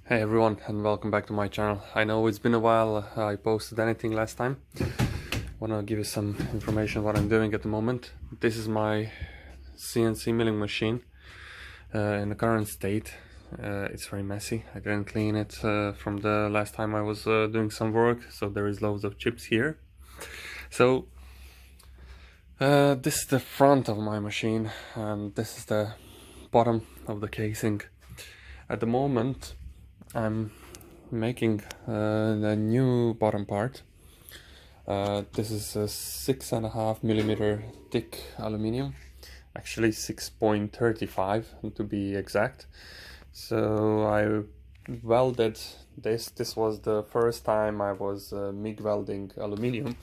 Hey everyone, and welcome back to my channel. I know it's been a while I posted anything last time. Wanna give you some information what I'm doing at the moment. This is my CNC milling machine in the current state. It's very messy. I didn't clean it from the last time I was doing some work, so there is loads of chips here. So this is the front of my machine, and this is the bottom of the casing. At the moment I'm making the new bottom part. This is a 6.5 mm thick aluminium, actually 6.35 to be exact. So I welded this. This was the first time I was MIG welding aluminium,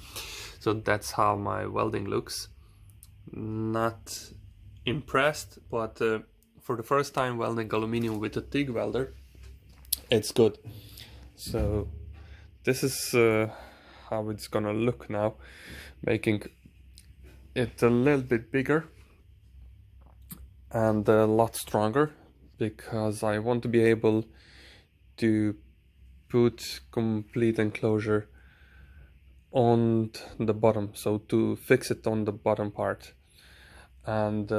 so that's how my welding looks. Not impressed, but for the first time welding aluminium with a TIG welder, it's good. So this is how it's gonna look now, making it a little bit bigger and a lot stronger, because I want to be able to put complete enclosure on the bottom, so to fix it on the bottom part. And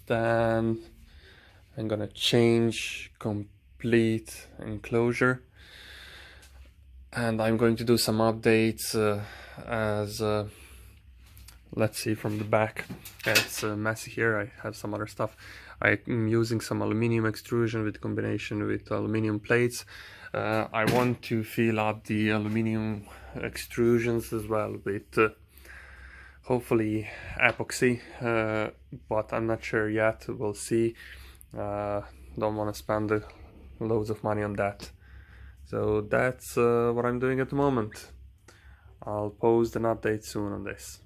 then I'm gonna change complete enclosure, and I'm going to do some updates as let's see from the back. It's messy here. I have some other stuff. I'm using some aluminium extrusion with combination with aluminium plates. I want to fill up the aluminium extrusions as well with hopefully epoxy, but I'm not sure yet. We'll see. Don't want to spend loads of money on that. So that's what I'm doing at the moment. I'll post an update soon on this.